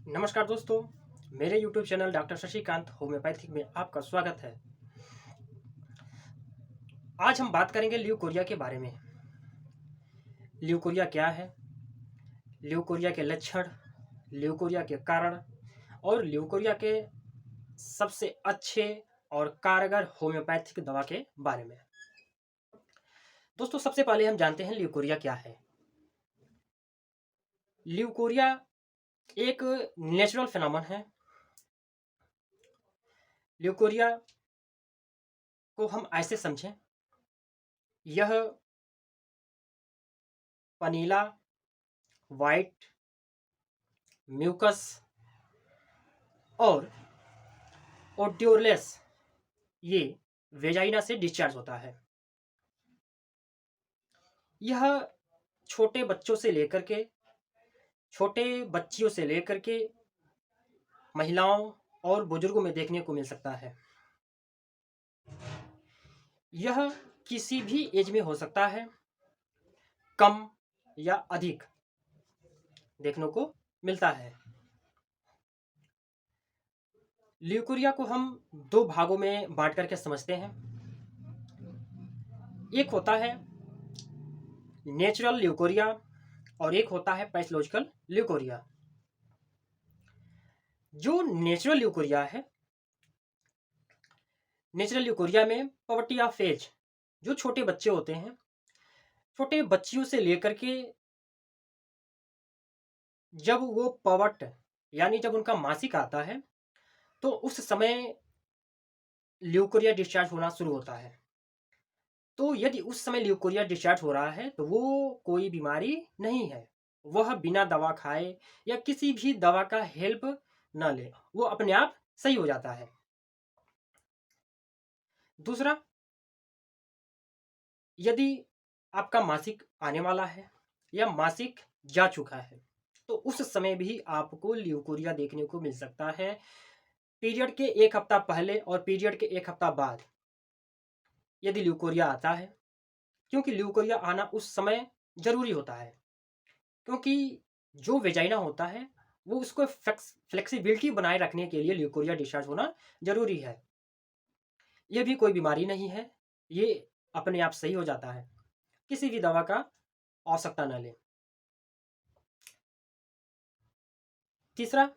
नमस्कार दोस्तों, मेरे YouTube channel doctor Shashikant homeopathic में आपका स्वागत है। आज हम बात करेंगे ल्यूकोरिया के बारे में। ल्यूकोरिया क्या है, ल्यूकोरिया के लक्षण, ल्यूकोरिया के कारण और ल्यूकोरिया के सबसे अच्छे और कारगर होम्योपैथिक दवा के बारे में। दोस्तों, सबसे पहले हम जानते हैं ल्यूकोरिया क्या है। ल्यूकोरिया एक नेचुरल फिनोमेनन है। ल्यूकोरिया को हम ऐसे समझें, यह पनीला, वाइट, म्यूकस और ओड्यूरलेस ये वेजाइना से डिस्चार्ज होता है। यह छोटे बच्चों से लेकर के छोटे बच्चियों से लेकर के महिलाओं और बुजुर्गों में देखने को मिल सकता है। यह किसी भी एज में हो सकता है, कम या अधिक देखने को मिलता है। ल्यूकोरिया को हम दो भागों में बांट करके समझते हैं। एक होता है नेचुरल ल्यूकोरिया और एक होता है पैथोलॉजिकल ल्यूकोरिया। जो नेचुरल ल्यूकोरिया है, नेचुरल ल्यूकोरिया में पवर्टी ऑफ एज, जो छोटे बच्चे होते हैं, छोटे बच्चियों से लेकर के जब वो पवर्ट यानी जब उनका मासिक आता है तो उस समय ल्यूकोरिया डिस्चार्ज होना शुरू होता है। तो यदि उस समय ल्यूकोरिया डिस्चार्ज हो रहा है तो वो कोई बीमारी नहीं है, वह बिना दवा खाए या किसी भी दवा का हेल्प न ले, वो अपने आप सही हो जाता है। दूसरा, यदि आपका मासिक आने वाला है या मासिक जा चुका है तो उस समय भी आपको ल्यूकोरिया देखने को मिल सकता है। पीरियड के एक हफ्ता पहले और पीरियड के एक हफ्ता बाद यदि ल्यूकोरिया आता है, क्योंकि ल्यूकोरिया आना उस समय जरूरी होता है, क्योंकि जो वेजाइना होता है वो उसको फ्लेक्सिबिलिटी बनाए रखने के लिए ल्यूकोरिया डिस्चार्ज होना जरूरी है। यह भी कोई बीमारी नहीं है, ये अपने आप सही हो जाता है, किसी भी दवा का आवश्यकता न ले। तीसरा,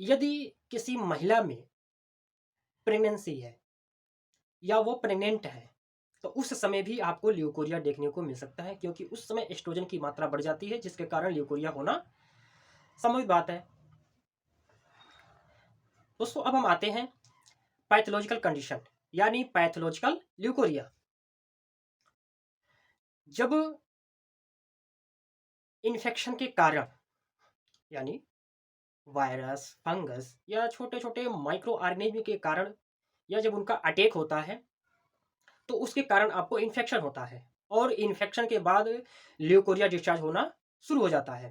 यदि किसी महिला में प्रेगनेंसी है या वो प्रेग्नेंट है तो उस समय भी आपको ल्यूकोरिया देखने को मिल सकता है, क्योंकि उस समय एस्ट्रोजन की मात्रा बढ़ जाती है जिसके कारण ल्यूकोरिया होना संभवित बात है। दोस्तों, अब हम आते हैं पैथोलॉजिकल कंडीशन यानी पैथोलॉजिकल ल्यूकोरिया। जब इन्फेक्शन के कारण यानी वायरस, फंगस या छोटे छोटे माइक्रो ऑर्गेनिज्म के कारण या जब उनका अटैक होता है तो उसके कारण आपको इन्फेक्शन होता है और इन्फेक्शन के बाद ल्यूकोरिया डिस्चार्ज होना शुरू हो जाता है।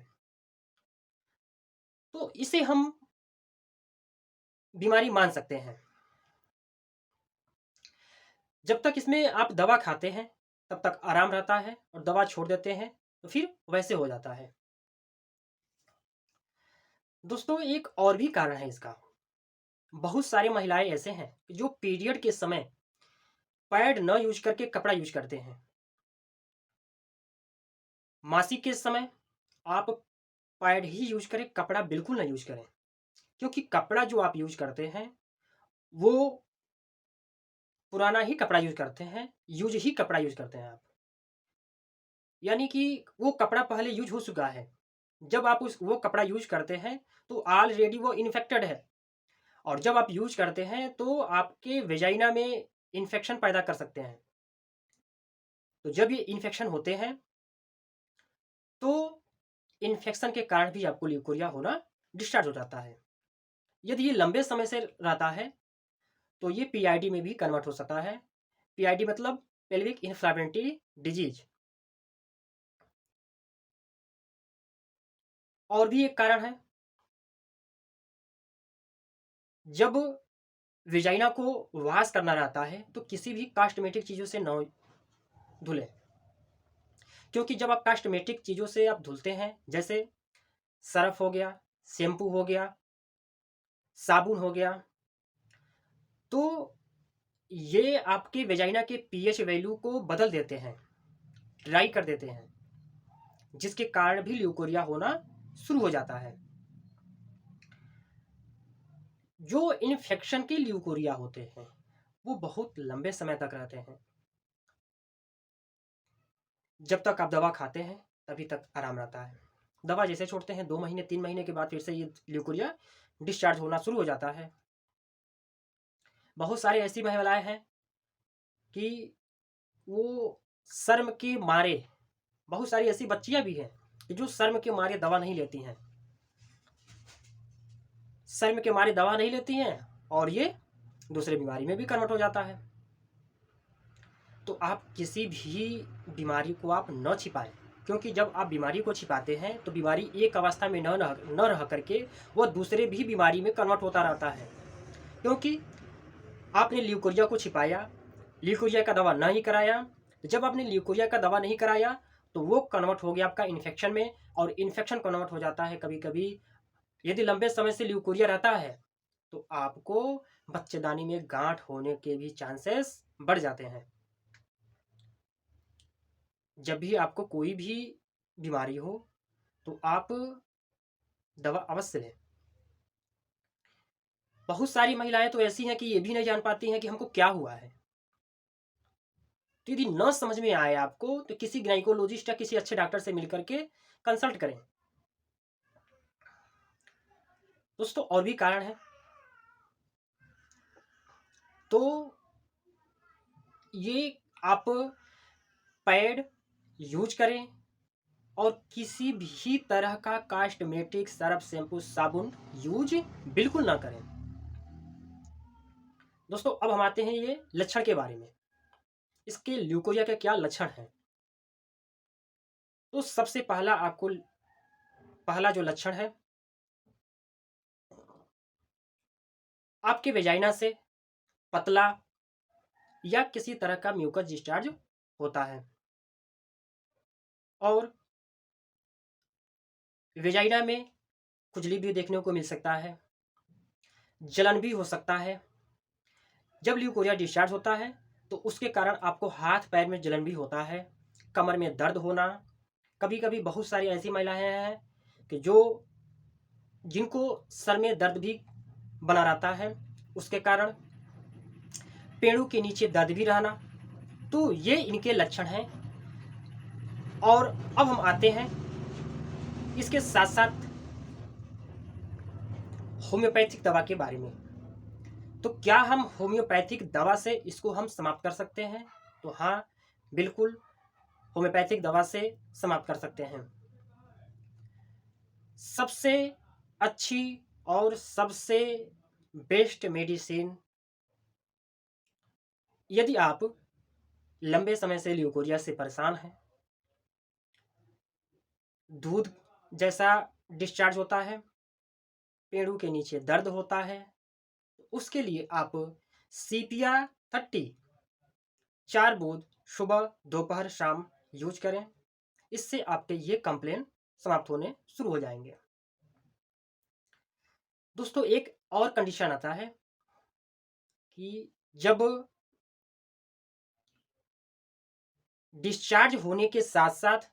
तो इसे हम बीमारी मान सकते हैं। जब तक इसमें आप दवा खाते हैं तब तक आराम रहता है और दवा छोड़ देते हैं तो फिर वैसे हो जाता है। दोस्तों, एक और भी कारण है इसका। बहुत सारी महिलाएं ऐसे हैं जो पीरियड के समय पैड न यूज करके कपड़ा यूज करते हैं। मासिक के समय आप पैड ही यूज करें, कपड़ा बिल्कुल ना यूज करें, क्योंकि कपड़ा जो आप यूज करते हैं वो पुराना ही कपड़ा यूज करते हैं, यूज ही कपड़ा यूज करते हैं आप, यानी कि वो कपड़ा पहले यूज हो चुका है। जब आप वो कपड़ा यूज करते हैं तो ऑलरेडी वो इन्फेक्टेड है, और जब आप यूज करते हैं तो आपके वेजाइना में इन्फेक्शन पैदा कर सकते हैं। तो जब ये इन्फेक्शन होते हैं तो इन्फेक्शन के कारण भी आपको ल्यूकोरिया होना डिस्चार्ज हो जाता है। यदि ये लंबे समय से रहता है तो ये पीआईडी में भी कन्वर्ट हो सकता है। पीआईडी मतलब पेल्विक इन्फ्लामेटरी डिजीज। और भी एक कारण है, जब वेजाइना को वॉश करना रहता है तो किसी भी कॉस्मेटिक चीज़ों से न धुलें, क्योंकि जब आप कॉस्मेटिक चीज़ों से आप धुलते हैं, जैसे सर्फ हो गया, शैम्पू हो गया, साबुन हो गया, तो ये आपके वेजाइना के पीएच वैल्यू को बदल देते हैं, ड्राई कर देते हैं, जिसके कारण भी ल्यूकोरिया होना शुरू हो जाता है। जो इन्फेक्शन के ल्यूकोरिया होते हैं वो बहुत लंबे समय तक रहते हैं। जब तक आप दवा खाते हैं तभी तक आराम रहता है। दवा जैसे छोड़ते हैं 2 महीने 3 महीने के बाद फिर से ये ल्यूकोरिया डिस्चार्ज होना शुरू हो जाता है। बहुत सारी ऐसी महिलाएं हैं कि वो शर्म के मारे, बहुत सारी ऐसी बच्चियां भी हैं कि जो शर्म के मारे दवा नहीं लेती हैं, शर्म के मारे दवा नहीं लेती हैं और ये दूसरे बीमारी में भी कन्वर्ट हो जाता है। तो आप किसी भी बीमारी को आप न छिपाएं, क्योंकि जब आप बीमारी को छिपाते हैं तो बीमारी एक अवस्था में न रह करके वह दूसरे भी बीमारी में कन्वर्ट होता रहता है। क्योंकि आपने ल्यूकोरिया को छिपाया, ल्यूकोरिया का दवा नहीं कराया, तो जब आपने ल्यूकोरिया का दवा नहीं कराया तो वो कन्वर्ट हो गया आपका इन्फेक्शन में, और इन्फेक्शन कन्वर्ट हो जाता है कभी कभी, यदि लंबे समय से ल्यूकोरिया रहता है तो आपको बच्चेदानी में गांठ होने के भी चांसेस बढ़ जाते हैं। जब भी आपको कोई भी बीमारी हो तो आप दवा अवश्य लें। बहुत सारी महिलाएं तो ऐसी हैं कि ये भी नहीं जान पाती हैं कि हमको क्या हुआ है। तो यदि न समझ में आए आपको तो किसी गाइनकोलॉजिस्ट या किसी अच्छे डॉक्टर से मिलकर के कंसल्ट करें। दोस्तों और भी कारण है, तो ये आप पैड यूज करें और किसी भी तरह का कॉस्मेटिक सर्फ शैम्पू साबुन यूज बिल्कुल ना करें। दोस्तों अब हम आते हैं ये लक्षण के बारे में, इसके ल्यूकोरिया के क्या लक्षण हैं। तो सबसे पहला जो लक्षण है, आपके वेजाइना से पतला या किसी तरह का म्यूकस डिस्चार्ज होता है और वेजाइना में खुजली भी देखने को मिल सकता है, जलन भी हो सकता है। जब ल्यूकोरिया डिस्चार्ज होता है तो उसके कारण आपको हाथ पैर में जलन भी होता है, कमर में दर्द होना। कभी कभी बहुत सारी ऐसी महिलाएं हैं कि जिनको सर में दर्द भी बना रहता है, उसके कारण पेड़ों के नीचे दर्द भी रहना। तो ये इनके लक्षण हैं। और अब हम आते हैं इसके साथ साथ होम्योपैथिक दवा के बारे में। तो क्या हम होम्योपैथिक दवा से इसको हम समाप्त कर सकते हैं? तो हाँ, बिल्कुल होम्योपैथिक दवा से समाप्त कर सकते हैं। सबसे अच्छी और सबसे बेस्ट मेडिसिन, यदि आप लंबे समय से ल्यूकोरिया से परेशान हैं, दूध जैसा डिस्चार्ज होता है, पेड़ों के नीचे दर्द होता है, उसके लिए आप सीपिया 30 4 बूंद सुबह दोपहर शाम यूज करें। इससे आपके ये कंप्लेन समाप्त होने शुरू हो जाएंगे। दोस्तों एक और कंडीशन आता है कि जब डिस्चार्ज होने के साथ साथ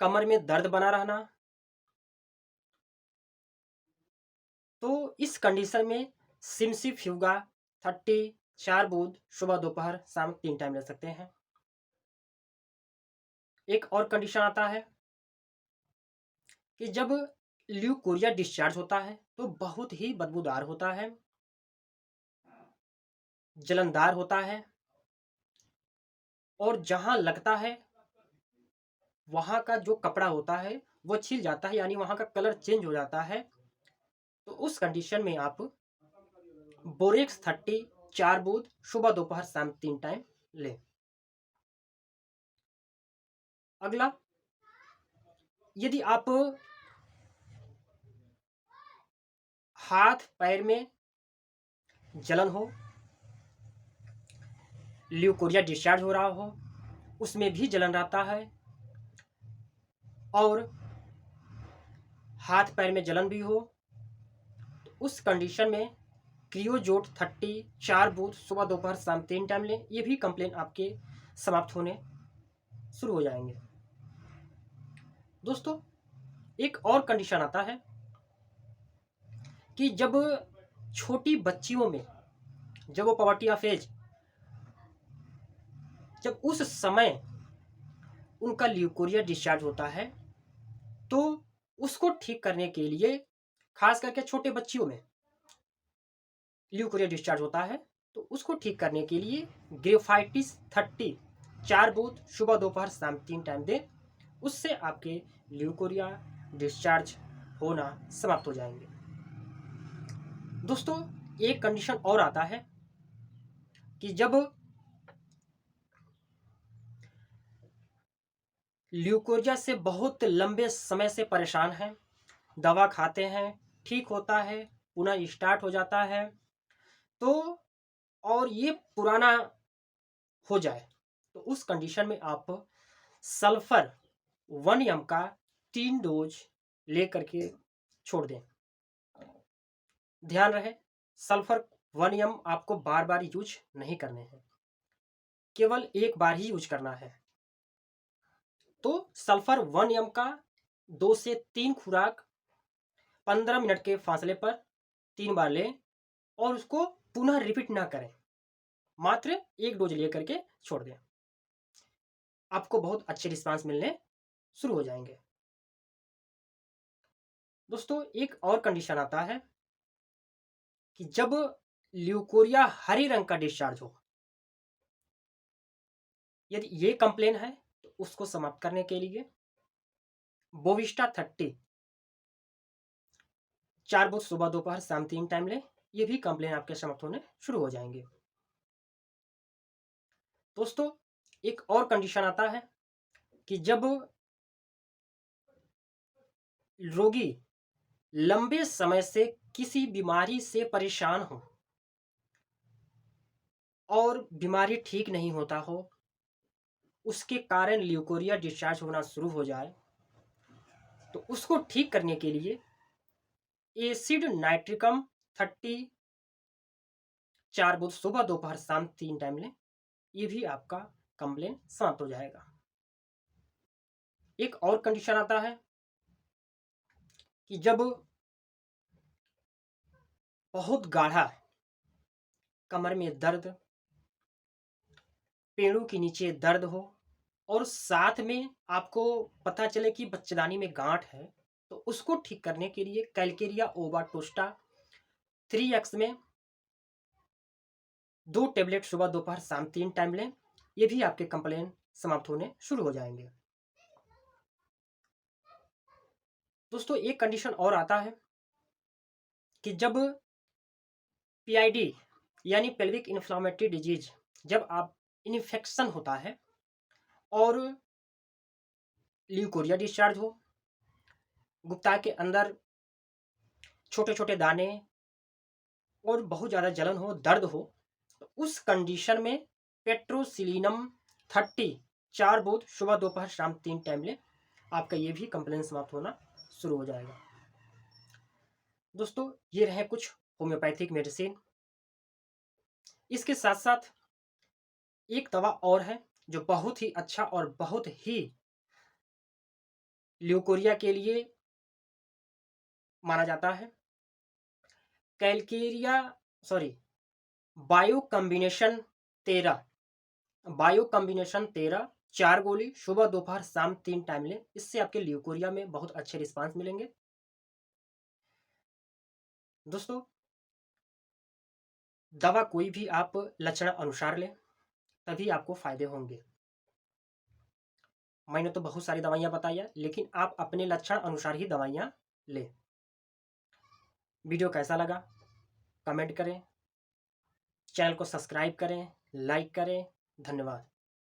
कमर में दर्द बना रहना, तो इस कंडीशन में सिमसिफ्यूगा 30 4 बूंद सुबह दोपहर शाम 3 टाइम ले सकते हैं। एक और कंडीशन आता है कि जब ल्यूकोरिया डिस्चार्ज होता है तो बहुत ही बदबूदार होता है, जलनदार होता है, और जहां लगता है वहां का जो कपड़ा होता है वो छिल जाता है, यानी वहां का कलर चेंज हो जाता है। तो उस कंडीशन में आप बोरेक्स 30 4 बूंद सुबह दोपहर शाम 3 टाइम लें। अगला, यदि आप हाथ पैर में जलन हो, ल्यूकोरिया डिस्चार्ज हो रहा हो, उसमें भी जलन रहता है, और हाथ पैर में जलन भी हो, तो उस कंडीशन में क्रियोजोट 30 4 बूथ सुबह दोपहर शाम 3 टाइम लें। ये भी कंप्लेन आपके समाप्त होने शुरू हो जाएंगे। दोस्तों, एक और कंडीशन आता है कि जब छोटी बच्चियों में, जब वो पवर्टी ऑफ एज, जब उस समय उनका ल्यूकोरिया डिस्चार्ज होता है, तो उसको ठीक करने के लिए, खास करके छोटे बच्चियों में ल्यूकोरिया डिस्चार्ज होता है, तो उसको ठीक करने के लिए ग्रेफाइटिस 30 4 बूथ सुबह दोपहर शाम 3 टाइम दें। उससे आपके ल्यूकोरिया डिस्चार्ज होना समाप्त हो जाएंगे। दोस्तों, एक कंडीशन और आता है कि जब ल्यूकोरिया से बहुत लंबे समय से परेशान हैं, दवा खाते हैं, ठीक होता है, पुनः स्टार्ट हो जाता है, तो और ये पुराना हो जाए, तो उस कंडीशन में आप सल्फर 1 mg का 3 डोज लेकर के छोड़ दें। ध्यान रहे, सल्फर 1 mg आपको बार बार यूज नहीं करने हैं, केवल एक बार ही यूज करना है। तो सल्फर 1 mg का 2 से 3 खुराक 15 मिनट के फासले पर 3 बार लें और उसको पुनः रिपीट ना करें, मात्र एक डोज लेकर के छोड़ दें। आपको बहुत अच्छे रिस्पांस मिलने शुरू हो जाएंगे। दोस्तों, एक और कंडीशन आता है कि जब ल्यूकोरिया हरे रंग का डिस्चार्ज हो, यदि ये कंप्लेन है, तो उसको समाप्त करने के लिए बोविस्टा 30 4 बूथ सुबह दोपहर शाम 3 टाइम लें। ये भी कंप्लेन आपके समाप्त होने शुरू हो जाएंगे। दोस्तों, एक और कंडीशन आता है कि जब रोगी लंबे समय से किसी बीमारी से परेशान हो और बीमारी ठीक नहीं होता हो, उसके कारण ल्यूकोरिया डिस्चार्ज होना शुरू हो जाए, तो उसको ठीक करने के लिए एसिड नाइट्रिकम 30 4 बूथ सुबह दोपहर शाम 3 टाइम लें। ये भी आपका कंप्लेन समाप्त हो जाएगा। एक और कंडीशन आता है कि जब बहुत गाढ़ा कमर में दर्द, पेड़ों के नीचे दर्द हो और साथ में आपको पता चले कि बच्चेदानी में गांठ है, तो उसको ठीक करने के लिए कैलकेरिया ओवाटोस्टा 3x में 2 टेबलेट सुबह दोपहर शाम 3 टाइम लें। ये भी आपके कंप्लेन समाप्त होने शुरू हो जाएंगे। दोस्तों, एक कंडीशन और आता है कि जब पीआईडी यानी पेल्विक इन्फ्लामेटरी डिजीज, जब आप इन्फेक्शन होता है और ल्यूकोरिया डिस्चार्ज हो, गुप्ता के अंदर छोटे छोटे दाने और बहुत ज़्यादा जलन हो, दर्द हो, तो उस कंडीशन में पेट्रोसिलिनम 30 4 बूथ सुबह दोपहर शाम 3 टाइम लें। आपका ये भी कंप्लेन समाप्त होना शुरू हो जाएगा। दोस्तों, ये रहे कुछ होम्योपैथिक मेडिसिन। इसके साथ साथ एक दवा और है जो बहुत ही अच्छा और बहुत ही ल्यूकोरिया के लिए माना जाता है। कैलकेरिया सॉरी बायो कॉम्बिनेशन 13 4 गोली सुबह दोपहर शाम 3 टाइम लें। इससे आपके ल्यूकोरिया में बहुत अच्छे रिस्पांस मिलेंगे। दोस्तों, दवा कोई भी आप लक्षण अनुसार लें, तभी आपको फायदे होंगे। मैंने तो बहुत सारी दवाइयां बताई है, लेकिन आप अपने लक्षण अनुसार ही दवाइयां लें। वीडियो कैसा लगा कमेंट करें, चैनल को सब्सक्राइब करें, लाइक करें। धन्यवाद।